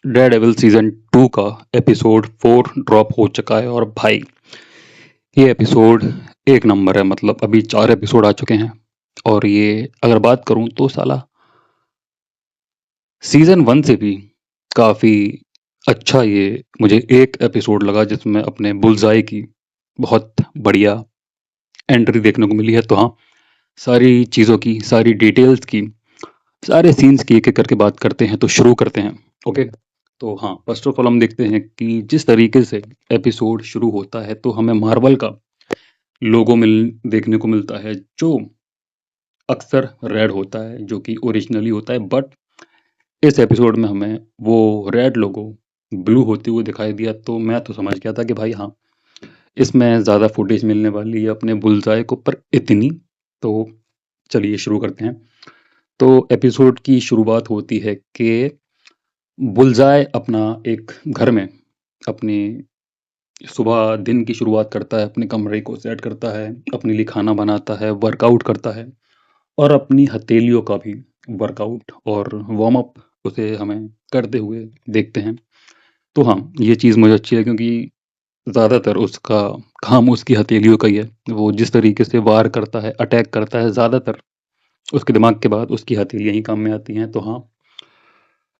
Daredevil season 2 का episode 4 drop हो चुका है और भाई ये एपिसोड एक नंबर है। मतलब अभी 4 एपिसोड आ चुके हैं और ये अगर बात करूं तो साला सीजन 1 से भी काफ़ी अच्छा ये मुझे एक एपिसोड लगा जिसमें अपने बुलजाई की बहुत बढ़िया एंट्री देखने को मिली है। तो हाँ, सारी चीज़ों की, सारी डिटेल्स की, सारे सीन्स की एक-एक करके बात करते हैं। तो शुरू करते हैं। ओके। तो हाँ, फर्स्ट ऑफ ऑल हम देखते हैं कि जिस तरीके से एपिसोड शुरू होता है तो हमें मार्वल का लोगो देखने को मिलता है जो अक्सर रेड होता है, जो कि ओरिजिनली होता है। बट इस एपिसोड में हमें वो रेड लोगो ब्लू होते हुए दिखाई दिया। तो मैं तो समझ गया था कि भाई हाँ, इसमें ज़्यादा फुटेज मिलने वाली है अपने बुलजाए को। पर इतनी तो चलिए शुरू करते हैं। तो एपिसोड की शुरुआत होती है कि बुलजाए अपना एक घर में अपनी सुबह दिन की शुरुआत करता है, अपने कमरे को सेट करता है, अपने लिए खाना बनाता है, वर्कआउट करता है और अपनी हथेलियों का भी वर्कआउट और वार्म अप उसे हमें करते हुए देखते हैं। तो हाँ, ये चीज़ मुझे अच्छी है क्योंकि ज़्यादातर उसका काम उसकी हथेलियों का ही है। वो जिस तरीके से वार करता है, अटैक करता है, ज़्यादातर उसके दिमाग के बाद उसकी हथेलियाँ ही काम में आती हैं। तो हाँ,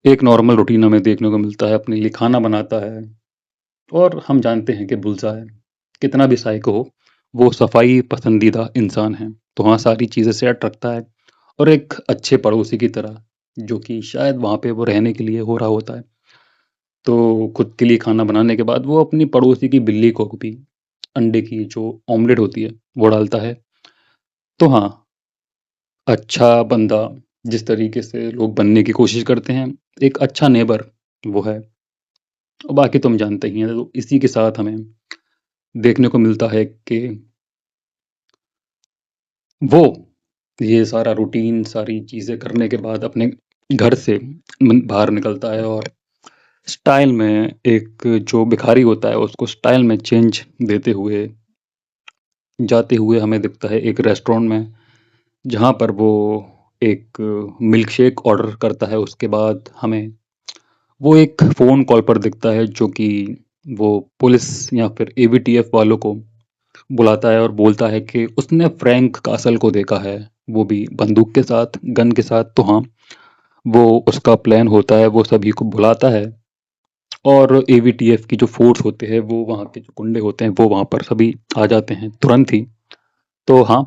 एक नॉर्मल रूटीन हमें देखने को मिलता है, अपने लिए खाना बनाता है और हम जानते हैं कि बुलसआय कितना भी साइको हो, वो सफाई पसंदीदा इंसान है। तो हाँ, सारी चीज़ें सेट रखता है और एक अच्छे पड़ोसी की तरह, जो कि शायद वहाँ पे वो रहने के लिए हो रहा होता है। तो खुद के लिए खाना बनाने के बाद वो अपनी पड़ोसी की बिल्ली को भी अंडे की जो ऑमलेट होती है, वो डालता है। तो हाँ, अच्छा बंदा जिस तरीके से लोग बनने की कोशिश करते हैं, एक अच्छा नेबर वो है। और बाकी तुम जानते ही हैं। तो इसी के साथ हमें देखने को मिलता है कि वो ये सारा रूटीन, सारी चीज़ें करने के बाद अपने घर से बाहर निकलता है और स्टाइल में एक जो भिखारी होता है उसको स्टाइल में चेंज देते हुए जाते हुए हमें दिखता है एक रेस्टोरेंट में, जहाँ पर वो एक मिल्क शेक ऑर्डर करता है। उसके बाद हमें वो एक फ़ोन कॉल पर दिखता है जो कि वो पुलिस या फिर एवीटीएफ वालों को बुलाता है और बोलता है कि उसने फ्रैंक कासल को देखा है, वो भी बंदूक के साथ, गन के साथ। तो हाँ, वो उसका प्लान होता है, वो सभी को बुलाता है और एवीटीएफ की जो फोर्स होते हैं, वो वहाँ के जो गुंडे होते हैं, वो वहाँ पर सभी आ जाते हैं तुरंत ही। तो हाँ,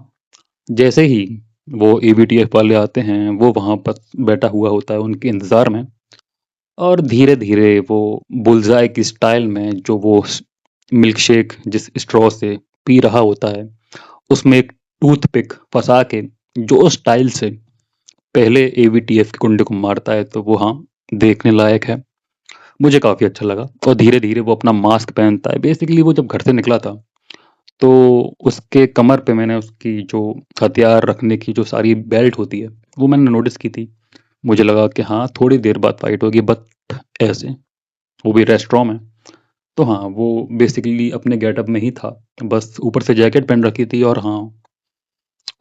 जैसे ही वो एवीटीएफ वाले आते हैं, वो वहाँ पर बैठा हुआ होता है उनके इंतज़ार में और धीरे-धीरे वो बुलज़ाय की स्टाइल में जो वो मिल्क शेक जिस स्ट्रॉ से पी रहा होता है, उसमें एक टूथपिक फंसा के जो स्टाइल से पहले एवीटीएफ के गुंडे को मारता है, तो वो हाँ, देखने लायक है। मुझे काफ़ी अच्छा लगा और धीरे-धीरे वो अपना मास्क पहनता है। बेसिकली वो जब घर से निकला था, तो उसके कमर पे मैंने उसकी जो हथियार रखने की जो सारी बेल्ट होती है, वो मैंने नोटिस की थी। मुझे लगा कि हाँ, थोड़ी देर बाद फाइट होगी, बट ऐसे, वो भी रेस्टोरेंट में। तो हाँ, वो बेसिकली अपने गेटअप में ही था, बस ऊपर से जैकेट पहन रखी थी। और हाँ,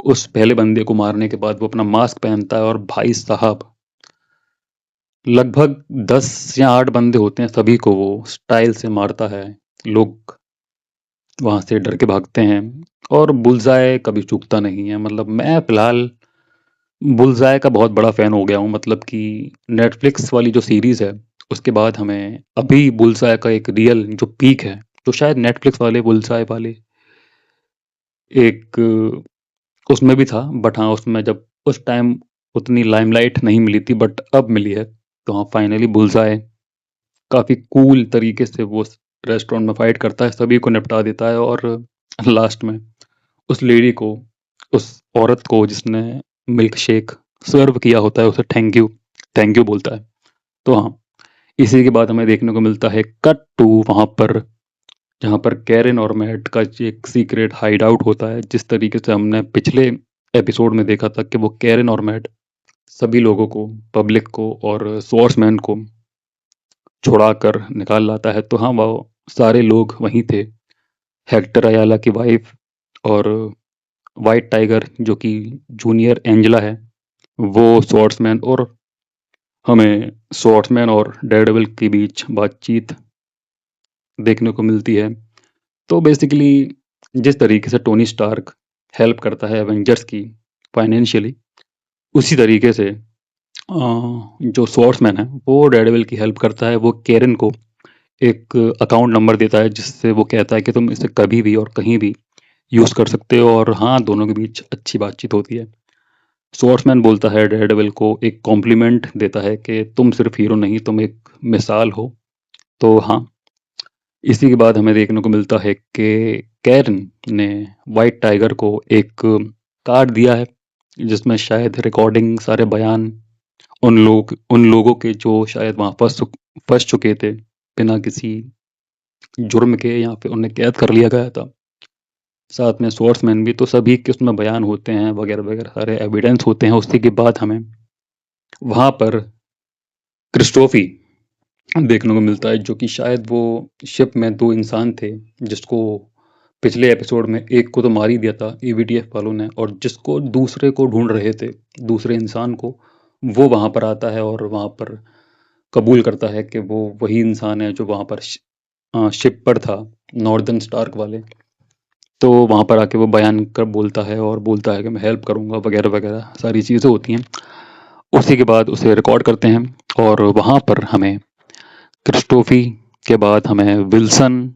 उस पहले बंदे को मारने के बाद वो अपना मास्क पहनता है और भाई साहब, लगभग 10 या 8 बंदे होते हैं, सभी को वो स्टाइल से मारता है। लोग वहाँ से डर के भागते हैं और बुलज़ाय कभी चूकता नहीं है। मतलब मैं फ़िलहाल बुलज़ाय का बहुत बड़ा फ़ैन हो गया हूँ। मतलब कि नेटफ्लिक्स वाली जो सीरीज़ है, उसके बाद हमें अभी बुलज़ाय का एक रियल जो पीक है, तो शायद नेटफ्लिक्स वाले बुलज़ाय वाले एक उसमें भी था। बट हाँ, उसमें जब उस टाइम उतनी लाइमलाइट नहीं मिली थी, बट अब मिली है। तो हाँ, फाइनली बुलज़ाय काफ़ी कूल तरीके से वो रेस्टोरेंट में फाइट करता है, सभी को निपटा देता है और लास्ट में उस लेडी को, उस औरत को जिसने मिल्क शेक सर्व किया होता है, उसे थैंक यू बोलता है। तो हाँ, इसी के बाद हमें देखने को मिलता है कट टू वहाँ पर, जहाँ पर कैरन और मैट का एक सीक्रेट हाइड आउट होता है। जिस तरीके से हमने पिछले एपिसोड में देखा था कि वो कैरन और मैट सभी लोगों को, पब्लिक को और स्वॉर्ड्समैन को छुड़ा कर निकाल लाता है। तो हाँ, वो सारे लोग वहीं थे। हेक्टर अयाला की वाइफ और वाइट टाइगर जो कि जूनियर एंजेला है, वो स्वॉर्ड्समैन और हमें स्वॉर्ड्समैन और डेयरडेविल के बीच बातचीत देखने को मिलती है। तो बेसिकली जिस तरीके से टोनी स्टार्क हेल्प करता है एवेंजर्स की फाइनेंशियली, उसी तरीके से जो स्वॉर्ड्समैन है वो डेयरडेविल की हेल्प करता है। वो केरन को एक अकाउंट नंबर देता है जिससे वो कहता है कि तुम इसे कभी भी और कहीं भी यूज़ कर सकते हो, और हाँ, दोनों के बीच अच्छी बातचीत होती है। स्वॉर्ड्समैन बोलता है डेयरडेविल को, एक कॉम्प्लीमेंट देता है कि तुम सिर्फ हीरो नहीं, तुम एक मिसाल हो। तो हाँ, इसी के बाद हमें देखने को मिलता है कि कैरन ने वाइट टाइगर को एक कार्ड दिया है जिसमें शायद रिकॉर्डिंग, सारे बयान उन लोगों के जो शायद वहाँ फंस चुके थे बिना किसी जुर्म के, या फिर उन्हें कैद कर लिया गया था। साथ में स्वॉर्ड्समैन भी, तो सभी के उसमें बयान होते हैं वगैरह वगैरह, सारे एविडेंस होते हैं। उसी के बाद हमें वहाँ पर क्रिस्टोफी देखने को मिलता है, जो कि शायद वो शिप में 2 इंसान थे, जिसको पिछले एपिसोड में एक को तो मार ही दिया था ईवीटीएफ वालों ने, और जिसको दूसरे को ढूँढ रहे थे, दूसरे इंसान को। वो वहाँ पर आता है और वहाँ पर कबूल करता है कि वो वही इंसान है जो वहाँ पर शिप पर था, नॉर्दर्न स्टार्क वाले। तो वहाँ पर आके वो बयान कर बोलता है और बोलता है कि मैं हेल्प करूँगा वगैरह वगैरह, सारी चीज़ें होती हैं। उसी के बाद उसे रिकॉर्ड करते हैं और वहाँ पर हमें क्रिस्टोफी के बाद हमें विल्सन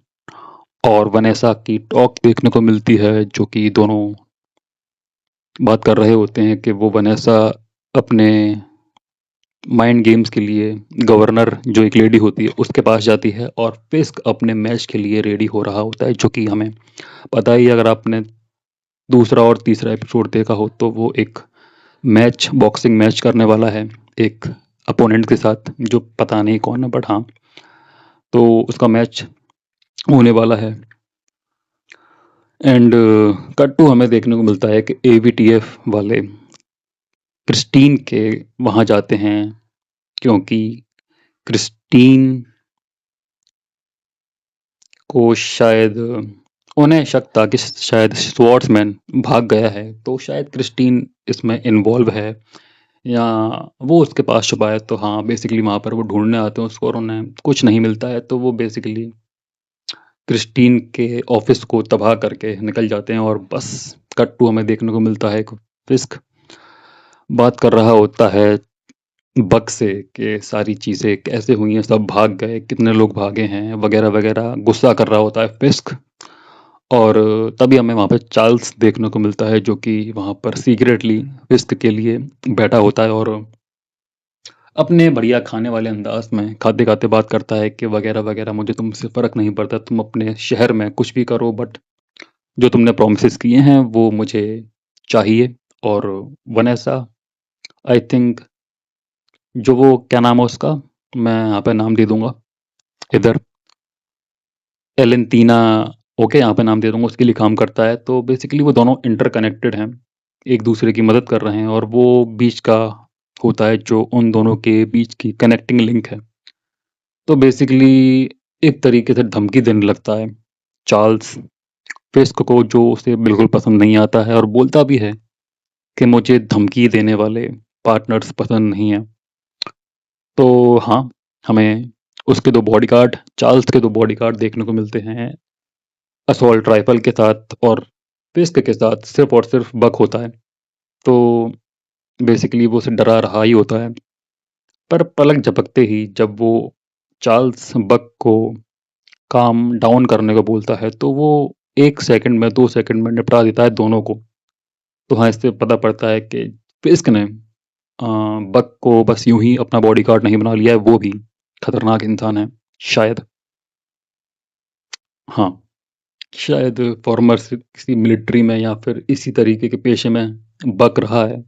और वनेसा की टॉक देखने को मिलती है, जो कि दोनों बात कर रहे होते हैं कि वो वनेसा अपने माइंड गेम्स के लिए गवर्नर, जो एक लेडी होती है, उसके पास जाती है, और फिस्क अपने मैच के लिए रेडी हो रहा होता है, जो कि हमें पता ही है, अगर आपने दूसरा और तीसरा एपिसोड देखा हो तो वो एक मैच, बॉक्सिंग मैच करने वाला है एक अपोनेंट के साथ, जो पता नहीं कौन है, बट हाँ, तो उसका मैच होने वाला है। एंड कट टू हमें देखने को मिलता है कि एवीटीएफ वाले क्रिस्टीन के वहाँ जाते हैं, क्योंकि क्रिस्टीन को शायद उन्हें शक था कि शायद स्वॉर्ड्समैन भाग गया है, तो शायद क्रिस्टीन इसमें इन्वॉल्व है, या वो उसके पास छुपा है। तो हाँ, बेसिकली वहाँ पर वो ढूंढने आते हैं उसको, और उन्हें कुछ नहीं मिलता है, तो वो बेसिकली क्रिस्टीन के ऑफिस को तबाह करके निकल जाते हैं। और बस कट टू हमें देखने को मिलता है कि फिस्क बात कर रहा होता है बक से कि सारी चीज़ें कैसे हुई हैं, सब भाग गए, कितने लोग भागे हैं वगैरह वगैरह, गुस्सा कर रहा होता है फिस्क। और तभी हमें वहाँ पे चार्ल्स देखने को मिलता है, जो कि वहाँ पर सीक्रेटली फिस्क के लिए बैठा होता है, और अपने बढ़िया खाने वाले अंदाज में खाते खाते बात करता है कि वगैरह वगैरह, मुझे तुमसे फ़र्क नहीं पड़ता, तुम अपने शहर में कुछ भी करो, बट जो तुमने प्रोमिस किए हैं वो मुझे चाहिए। और वनेसा, आई थिंक, जो वो क्या नाम है उसका, मैं यहाँ पे नाम दे दूंगा इधर, एलेंटीना, ओके, यहाँ पे नाम दे दूंगा, उसके लिए काम करता है। तो बेसिकली वो दोनों इंटरकनेक्टेड हैं, एक दूसरे की मदद कर रहे हैं, और वो बीच का होता है जो उन दोनों के बीच की कनेक्टिंग लिंक है। तो बेसिकली एक तरीके से धमकी देने लगता है चार्ल्स फिस्क को, जो उसे बिल्कुल पसंद नहीं आता है, और बोलता भी है कि मुझे धमकी देने वाले पार्टनर्स पसंद नहीं है। तो हाँ, हमें उसके 2 बॉडीगार्ड, चार्ल्स के 2 बॉडीगार्ड देखने को मिलते हैं असॉल्ट राइफल के साथ, और फिस्क के साथ सिर्फ और सिर्फ बक होता है। तो बेसिकली वो उसे डरा रहा ही होता है, पर पलक झपकते ही जब वो चार्ल्स बक को काम डाउन करने को बोलता है, तो वो 1 सेकंड में, 2 सेकंड में निपटा देता है दोनों को। तो हाँ, इससे पता पड़ता है कि फिस्क ने बक को बस यूं ही अपना बॉडीगार्ड नहीं बना लिया है, वो भी खतरनाक इंसान है शायद। हाँ, शायद फॉर्मर से किसी मिलिट्री में या फिर इसी तरीके के पेशे में बक रहा है।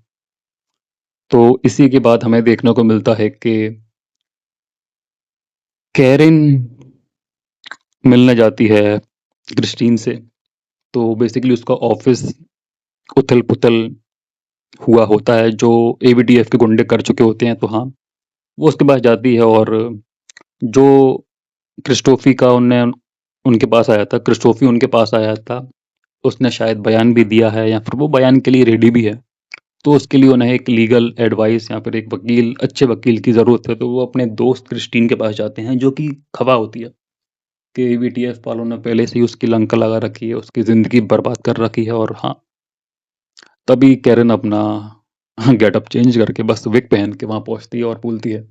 तो इसी के बाद हमें देखने को मिलता है कि कैरिन मिलने जाती है क्रिस्टीन से। तो बेसिकली उसका ऑफिस उथल-पुथल हुआ होता है, जो एवीटीएफ के गुंडे कर चुके होते हैं। तो हाँ, वो उसके पास जाती है, और जो क्रिस्टोफी का उनके पास आया था, क्रिस्टोफी उनके पास आया था, उसने शायद बयान भी दिया है, या फिर वो बयान के लिए रेडी भी है। तो उसके लिए उन्हें एक लीगल एडवाइस या फिर एक वकील, अच्छे वकील की ज़रूरत है। तो वो अपने दोस्त क्रिस्टीन के पास जाते हैं, जो कि खफा होती है कि बीटीएस वालों ने पहले से ही उसकी लंका लगा रखी है, उसकी ज़िंदगी बर्बाद कर रखी है। और हाँ, तभी कैरन अपना गेटअप चेंज करके बस विग पहन के वहाँ पहुँचती है और बोलती है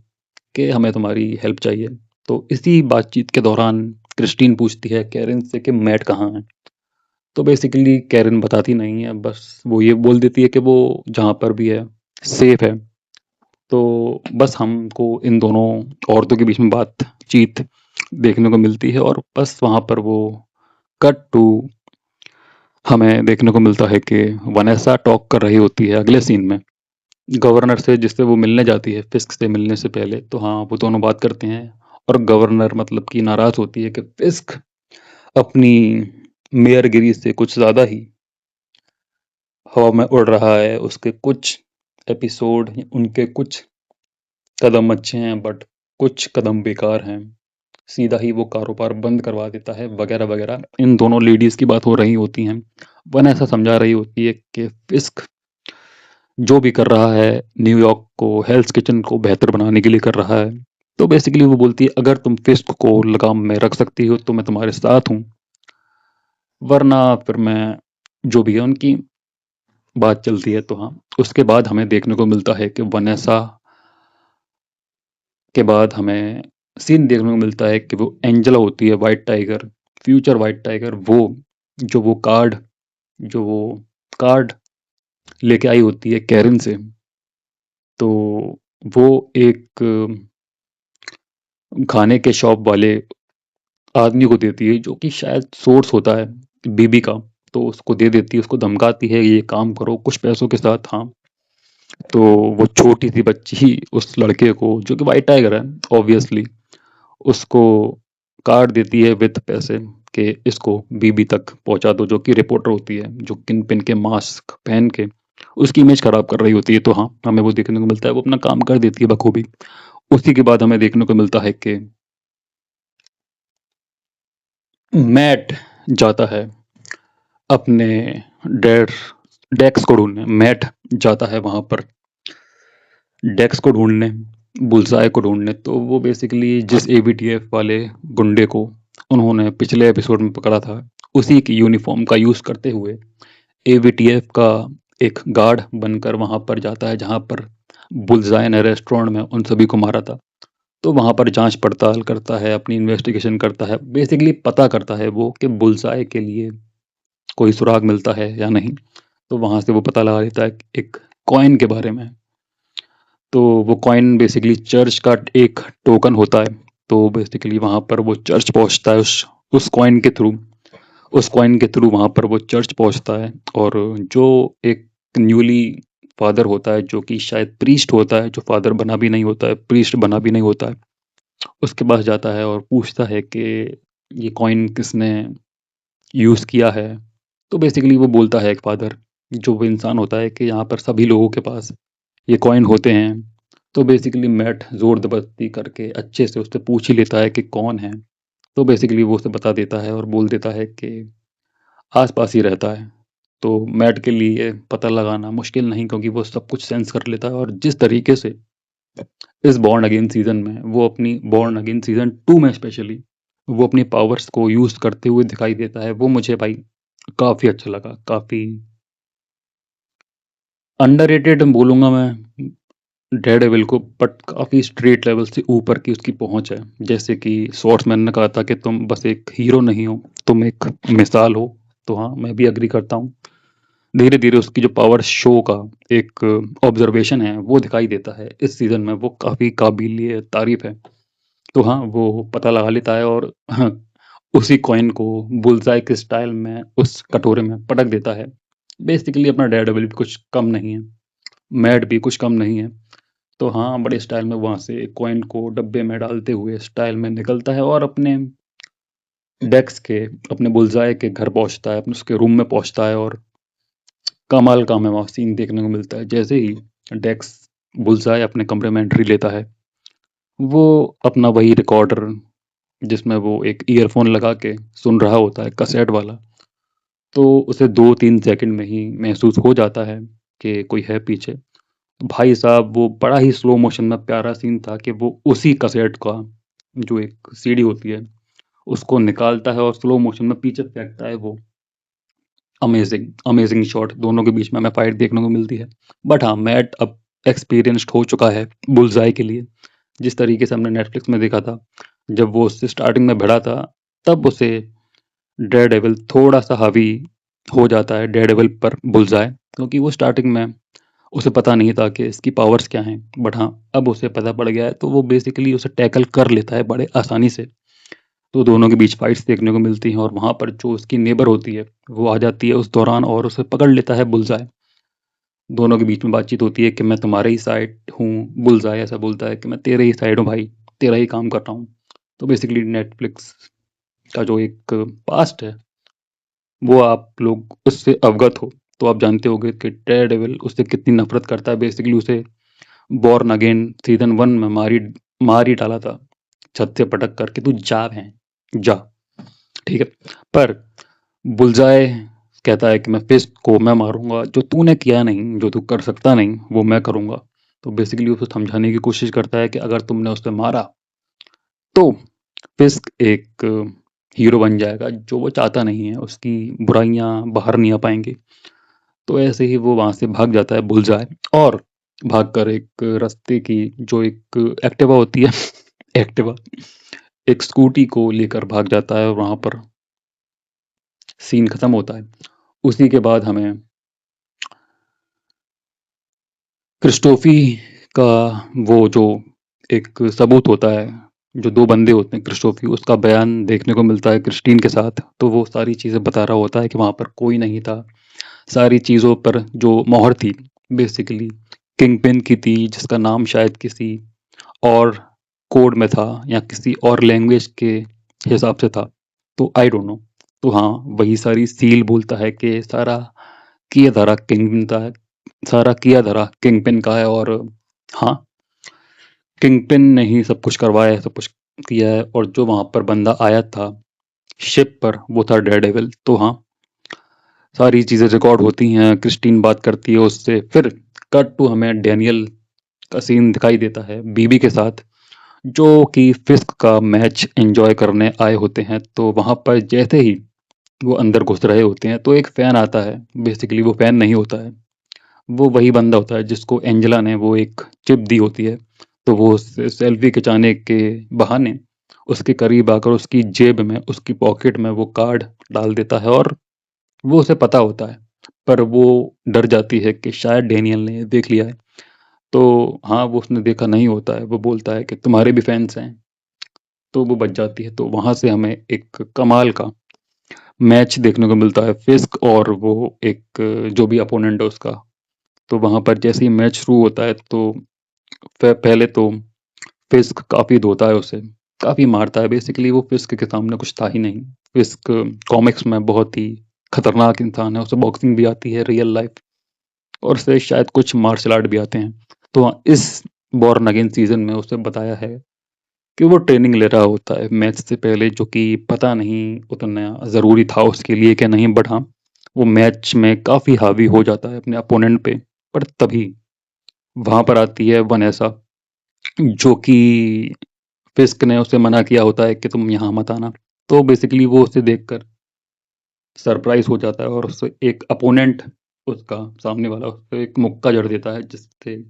कि हमें तुम्हारी हेल्प चाहिए। तो इसी बातचीत के दौरान क्रिस्टीन पूछती है कैरन से कि मैट कहाँ है? तो बेसिकली कैरन बताती नहीं है, बस वो ये बोल देती है कि वो जहाँ पर भी है, सेफ है। तो बस हमको इन दोनों औरतों के बीच में बातचीत देखने को मिलती है और बस वहाँ पर वो कट टू हमें देखने को मिलता है कि वनेसा टॉक कर रही होती है अगले सीन में गवर्नर से, जिससे वो मिलने जाती है फिस्क से मिलने से पहले। तो हाँ, वो दोनों बात करते हैं और गवर्नर मतलब कि नाराज होती है कि फिस्क अपनी मेयरगिरी से कुछ ज़्यादा ही हवा में उड़ रहा है। उसके कुछ एपिसोड, उनके कुछ कदम अच्छे हैं बट कुछ कदम बेकार हैं। सीधा ही वो कारोबार बंद करवा देता है वगैरह वगैरह। इन दोनों लेडीज की बात हो रही होती हैं। वन ऐसा समझा रही होती है कि फिस्क जो भी कर रहा है न्यूयॉर्क को, हेल्स किचन को बेहतर बनाने के लिए कर रहा है। तो बेसिकली वो बोलती है अगर तुम फिस्क को लगाम में रख सकती हो तो मैं तुम्हारे साथ हूँ, वरना फिर मैं, जो भी है उनकी बात चलती है। तो हाँ, उसके बाद हमें देखने को मिलता है कि वनेसा के बाद हमें सीन देखने को मिलता है कि वो एंजेला होती है, white tiger, future white tiger, वो जो वो कार्ड जो वो कार्ड लेके आई होती है कैरन से। तो वो एक खाने के शॉप वाले आदमी को देती है, जो कि शायद सोर्स होता है बीबी का। तो उसको दे देती है, उसको धमकाती है ये काम करो कुछ पैसों के साथ। हाँ, तो वो छोटी सी बच्ची उस लड़के को, जो कि वाइट टाइगर है ऑब्वियसली, उसको कार्ड देती है विद पैसे कि इसको बीबी तक पहुंचा दो, जो कि रिपोर्टर होती है, जो किन पिन के मास्क पहन के उसकी इमेज खराब कर रही होती है। तो हाँ, हमें वो देखने को मिलता है, वो अपना काम कर देती है बखूबी। उसी के बाद हमें देखने को मिलता है कि मैट जाता है अपने डेड डेक्स को ढूंढने। मैट जाता है वहां पर डेक्स को ढूंढने, बुलसाए को ढूंढने। तो वो बेसिकली जिस एबीटीएफ वाले गुंडे को उन्होंने पिछले एपिसोड में पकड़ा था, उसी की यूनिफॉर्म का यूज करते हुए एबीटीएफ का एक गार्ड बनकर वहां पर जाता है, जहां पर बुलसाए ने रेस्टोरेंट में उन सभी को मारा था। तो वहां पर जांच पड़ताल करता है, अपनी इन्वेस्टिगेशन करता है, बेसिकली पता करता है वो कि बुलसाए के लिए कोई सुराग मिलता है या नहीं। तो वहां से वो पता लगा लेता है एक कॉइन के बारे में। तो वो कॉइन बेसिकली चर्च का एक टोकन होता है। तो बेसिकली वहां पर वो चर्च पहुंचता है उस कॉइन के थ्रू। उस कॉइन के थ्रू वहां पर वो चर्च पहुंचता है। और जो एक न्यूली फादर होता है, जो कि शायद प्रीस्ट होता है, जो फादर बना भी नहीं होता है, प्रीस्ट बना भी नहीं होता है, उसके पास जाता है और पूछता है कि ये कॉइन किसने यूज़ किया है। तो बेसिकली वो बोलता है एक फादर, जो वो इंसान होता है, कि यहाँ पर सभी लोगों के पास ये कॉइन होते हैं। तो बेसिकली मैट जोर जबरदस्ती करके अच्छे से उससे पूछ ही लेता है कि कौन है। तो बेसिकली वो उसे बता देता है और बोल देता है कि आस-पास ही रहता है। तो मैट के लिए पता लगाना मुश्किल नहीं, क्योंकि वो सब कुछ सेंस कर लेता है। और जिस तरीके से इस बॉर्न अगेन सीज़न में वो अपनी बॉर्न अगेन सीज़न 2 में स्पेशली वो अपनी पावर्स को यूज़ करते हुए दिखाई देता है, वो मुझे भाई काफ़ी अच्छा लगा। काफ़ी अंडररेटेड बोलूँगा मैं डेयरडेविल को, बट काफ़ी स्ट्रेट लेवल से ऊपर की उसकी पहुँच है। जैसे कि स्वॉर्ड्समैन ने कहा था कि तुम बस एक हीरो नहीं हो, तुम एक मिसाल हो। तो हाँ, मैं भी एग्री करता हूँ। धीरे-धीरे उसकी जो पावर शो का एक ऑब्जर्वेशन है, वो दिखाई देता है इस सीज़न में, वो काफ़ी काबिलिए तारीफ़ है। तो हाँ, वो पता लगा लेता है और हाँ, उसी कॉइन को बुल्सआई के स्टाइल में उस कटोरे में पटक देता है। बेसिकली अपना डेयरडेविल भी कुछ कम नहीं है, मैड भी कुछ कम नहीं है। तो हाँ, बड़े स्टाइल में वहाँ से कॉइन को डब्बे में डालते हुए स्टाइल में निकलता है और अपने डेक्स के, अपने बुल्सआई के घर पहुँचता है, अपने उसके रूम में पहुँचता है। और कमाल का हमें वहाँ सीन देखने को मिलता है। जैसे ही डेक्स बुल्सआई अपने कमरे में एंट्री लेता है, वो अपना वही रिकॉर्डर, जिसमें वो एक ईयरफोन लगा के सुन रहा होता है कैसेट वाला, तो उसे 2-3 सेकंड में ही महसूस हो जाता है कि कोई है पीछे। भाई साहब वो बड़ा ही स्लो मोशन में प्यारा सीन था कि वो उसी कैसेट का जो एक सीडी होती है उसको निकालता है और स्लो मोशन में पीछे फेंकता है वो। अमेजिंग अमेजिंग शॉट दोनों के बीच में हमें फाइट देखने को मिलती है। बट हाँ, मैट अब एक्सपीरियंस्ड हो चुका है बुलजाई के लिए। जिस तरीके से हमने नेटफ्लिक्स में देखा था, जब वो उससे स्टार्टिंग में भिड़ा था, तब उसे डेयरडेविल थोड़ा सा हावी हो जाता है डेयरडेविल पर बुलजाई, क्योंकि वो स्टार्टिंग में उसे पता नहीं था कि इसकी पावर्स क्या हैं। बट हाँ, अब उसे पता पड़ गया है तो वो बेसिकली उसे टैकल कर लेता है बड़े आसानी से। तो दोनों के बीच फाइट्स देखने को मिलती हैं और वहाँ पर जो उसकी नेबर होती है वो आ जाती है उस दौरान और उसे पकड़ लेता है बुलजाई। दोनों के बीच में बातचीत होती है कि मैं तुम्हारे ही साइड हूँ। बुलजाई ऐसा बोलता है कि मैं तेरे ही साइड हूँ भाई, तेरा ही काम कर रहा हूँ। तो बेसिकली नेटफ्लिक्स का जो एक पास्ट है वो आप लोग उससे अवगत हो तो आप जानते होगे कि डेयरडेविल उससे कितनी नफरत करता है। बेसिकली उसे बॉर्न अगेन सीजन 1 में मार ही डाला था, छत से पटक कर, कि तू जा है जा, ठीक है। पर बुलजाए कहता है कि मैं फिस्ट को मैं मारूंगा, जो तूने किया नहीं, जो तू कर सकता नहीं वो मैं करूंगा। तो बेसिकली उसे समझाने की कोशिश करता है कि अगर तुमने उसे मारा तो फिस्ट एक हीरो बन जाएगा, जो वो चाहता नहीं है, उसकी बुराइयां बाहर नहीं आ पाएंगी। तो ऐसे ही वो वहां से भाग जाता है बुलजाए, और भागकर एक रास्ते की जो एक एक्टिवा होती है एक्टिवा, एक स्कूटी को लेकर भाग जाता है और वहां पर सीन खत्म होता है। उसी के बाद हमें क्रिस्टोफी का वो जो एक सबूत होता है, जो दो बंदे होते हैं क्रिस्टोफी, उसका बयान देखने को मिलता है क्रिस्टीन के साथ। तो वो सारी चीज़ें बता रहा होता है कि वहाँ पर कोई नहीं था। सारी चीज़ों पर जो मोहर थी बेसिकली किंग पिन की थी, जिसका नाम शायद किसी और कोड में था या किसी और लैंग्वेज के हिसाब से था। तो आई डोंट नो। तो हाँ, वही सारी सील बोलता है कि सारा किया धरा किंग पिन का है, सारा किया धरा किंग पिन का है। और हाँ, किंगपिन ने ही सब कुछ करवाया है, सब कुछ किया है। और जो वहां पर बंदा आया था शिप पर वो था डेयरडेविल। तो हाँ, सारी चीजें रिकॉर्ड होती हैं, क्रिस्टीन बात करती है उससे। फिर कट टू हमें डैनियल का सीन दिखाई देता है बीबी के साथ, जो कि फिस्क का मैच एंजॉय करने आए होते हैं। तो वहां पर जैसे ही वो अंदर घुस रहे होते हैं तो एक फैन आता है। बेसिकली वो फैन नहीं होता है, वो वही बंदा होता है जिसको एंजेला ने वो एक चिप दी होती है। तो वो सेल्फी खिंचाने के बहाने उसके करीब आकर उसकी जेब में, उसकी पॉकेट में वो कार्ड डाल देता है। और वो उसे पता होता है, पर वो डर जाती है कि शायद डेनियल ने देख लिया है। तो हाँ, वो उसने देखा नहीं होता है। वो बोलता है कि तुम्हारे भी फैंस हैं, तो वो बच जाती है। तो वहां से हमें एक कमाल का मैच देखने को मिलता है, फिस्क और वो एक जो भी अपोनेंट है उसका। तो वहां पर जैसे ही मैच शुरू होता है तो पहले तो फिस्क काफी धोता है उसे, काफी मारता है। बेसिकली वो फिस्क के सामने कुछ था ही नहीं। फिस्क कॉमिक्स में बहुत ही खतरनाक इंसान है, उसे बॉक्सिंग भी आती है रियल लाइफ, और उसे शायद कुछ मार्शल आर्ट भी आते हैं। तो हाँ, इस बॉर्न अगेन सीजन में उसे बताया है कि वो ट्रेनिंग ले रहा होता है मैच से पहले, जो कि पता नहीं उतना ज़रूरी था उसके लिए कि नहीं। बट हाँ, वो मैच में काफ़ी हावी हो जाता है अपने अपोनेंट पे। पर तभी वहां पर आती है वनेसा, जो कि फिस्क ने उसे मना किया होता है कि तुम यहाँ मत आना। तो बेसिकली वो उसे देखकर सरप्राइज हो जाता है और उससे एक अपोनेंट, उसका सामने वाला, उससे एक मुक्का जड़ देता है, जिससे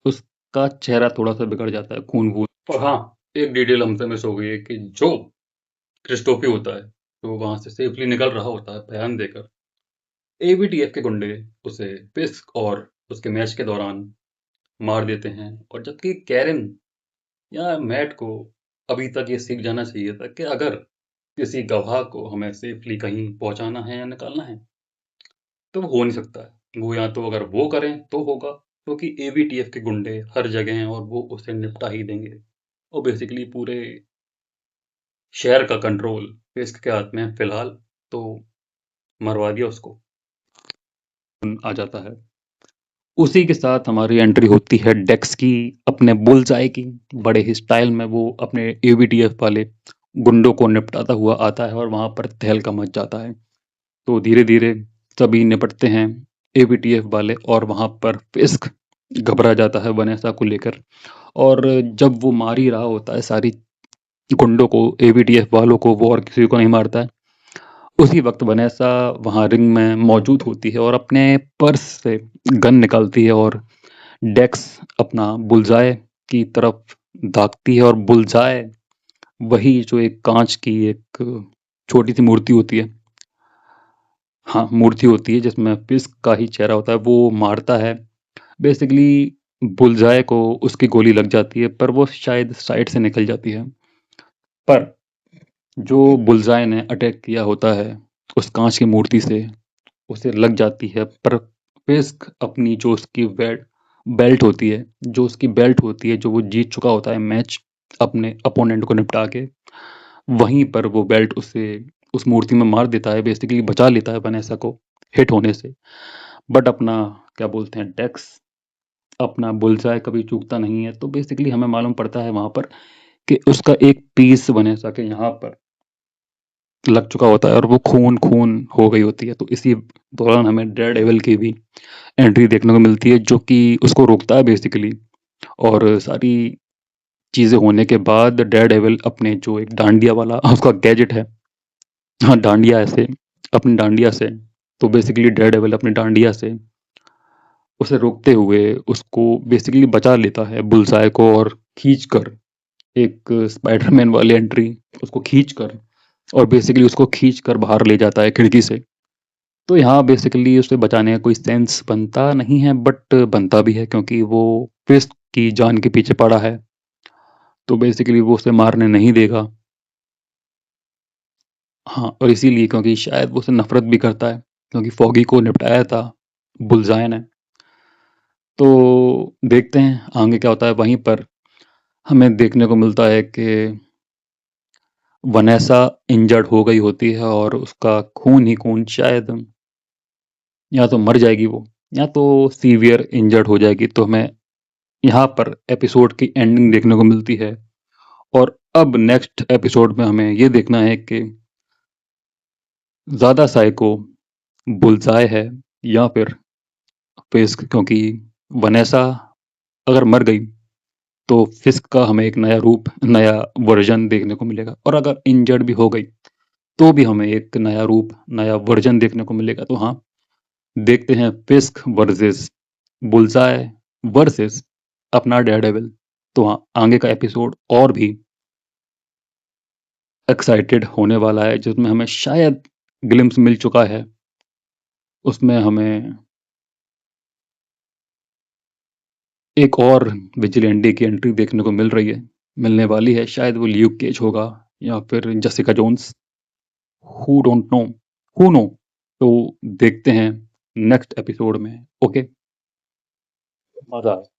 उसका चेहरा थोड़ा सा बिगड़ जाता है, खून वून। और हाँ, एक डिटेल हमसे मिस हो गई है कि जो क्रिस्टोफी होता है, तो वहां से सेफली निकल रहा होता है बयान देकर, एबीटीएफ के गुंडे उसे फिस्क और उसके मैच के दौरान मार देते हैं। और जबकि कैरन या मैट को अभी तक ये सीख जाना चाहिए था कि अगर किसी गवाह को हमें सेफली कहीं पहुंचाना है या निकालना है, तो वो हो नहीं सकता है। वो या तो अगर वो करें तो होगा, क्योंकि एवीटीएफ के गुंडे हर जगह हैं और वो उसे निपटा ही देंगे। और बेसिकली पूरे शहर का कंट्रोल फिस्क के हाथ में है फिलहाल। तो मरवा दिया उसको, आ जाता है। उसी के साथ हमारी एंट्री होती है डेक्स की, अपने बुलजाई की। बड़े ही स्टाइल में वो अपने एवीटीएफ वाले गुंडों को निपटाता हुआ आता है और वहां पर तहलका मच जाता है। तो धीरे धीरे सभी निपटते हैं एवीटीएफ वाले, और वहाँ पर फिस्क घबरा जाता है वनेसा को लेकर। और जब वो मार ही रहा होता है सारी गुंडों को, एवीटीएफ वालों को, वो और किसी को नहीं मारता है, उसी वक्त वनेसा वहाँ रिंग में मौजूद होती है और अपने पर्स से गन निकालती है और डेक्स अपना बुलजाए की तरफ दागती है। और बुलजाए वही जो एक कांच की एक छोटी सी मूर्ति होती है, हाँ मूर्ति होती है जिसमें फिस्क का ही चेहरा होता है, वो मारता है। बेसिकली बुलजाए को उसकी गोली लग जाती है, पर वो शायद साइड से निकल जाती है। पर जो बुलजाए ने अटैक किया होता है उस कांच की मूर्ति से, उसे लग जाती है। पर फिस्क अपनी जो उसकी बेल्ट होती है, जो वो जीत चुका होता है मैच अपने अपोनेंट को निपटा के, वहीं पर वो बेल्ट उसे उस मूर्ति में मार देता है, बेसिकली बचा लेता है वनेसा को हिट होने से। बट अपना क्या बोलते हैं डेक्स, अपना बुलजाए कभी चूकता नहीं है। तो बेसिकली हमें मालूम पड़ता है वहां पर कि उसका एक पीस वनेसा के यहाँ पर लग चुका होता है और वो खून खून हो गई होती है। तो इसी दौरान हमें डेयर डेविल की भी एंट्री देखने को मिलती है, जो कि उसको रोकता है बेसिकली। और सारी चीजें होने के बाद डेयर डेविल अपने जो एक डांडिया वाला उसका गैजेट है, हाँ डांडिया ऐसे, अपनी डांडिया से, तो बेसिकली डेयर डेविल अपनी डांडिया से उसे रोकते हुए उसको बेसिकली बचा लेता है बुलसाए को, और खींच कर एक स्पाइडरमैन वाली एंट्री, उसको खींच कर, और बेसिकली उसको खींच कर बाहर ले जाता है खिड़की से। तो यहाँ बेसिकली उसे बचाने का कोई सेंस बनता नहीं है, बट बनता भी है क्योंकि वो फिस्ट की जान के पीछे पड़ा है, तो बेसिकली वो उसे मारने नहीं देगा। हाँ, और इसीलिए क्योंकि शायद वो उसे नफरत भी करता है, क्योंकि फॉगी को निपटाया था बुलजाए ने। तो देखते हैं आगे क्या होता है। वहीं पर हमें देखने को मिलता है कि वनेसा इंजर्ड हो गई होती है और उसका खून ही खून, शायद या तो मर जाएगी वो, या तो सीवियर इंजर्ड हो जाएगी। तो हमें यहाँ पर एपिसोड की एंडिंग देखने को मिलती है। और अब नेक्स्ट एपिसोड में हमें ये देखना है कि ज़्यादा साइको बुलसाए है या फिर फिस्क, क्योंकि वनेसा अगर मर गई तो फिस्क का हमें एक नया रूप, नया वर्जन देखने को मिलेगा, और अगर इंजर्ड भी हो गई तो भी हमें एक नया रूप, नया वर्जन देखने को मिलेगा। तो हाँ, देखते हैं फिस्क वर्सेस बुलसाए वर्सेस अपना डेयरडेविल। तो हाँ, आगे का एपिसोड और भी एक्साइटेड होने वाला है, जिसमें हमें शायद ग्लिम्स मिल चुका है। उसमें हमें एक और विजिलेंटी की एंट्री देखने को मिलने वाली है। शायद वो ल्यूक केज होगा या फिर Jessica Jones, who don't know, who know. तो देखते हैं नेक्स्ट एपिसोड में। ओके, मजा आया।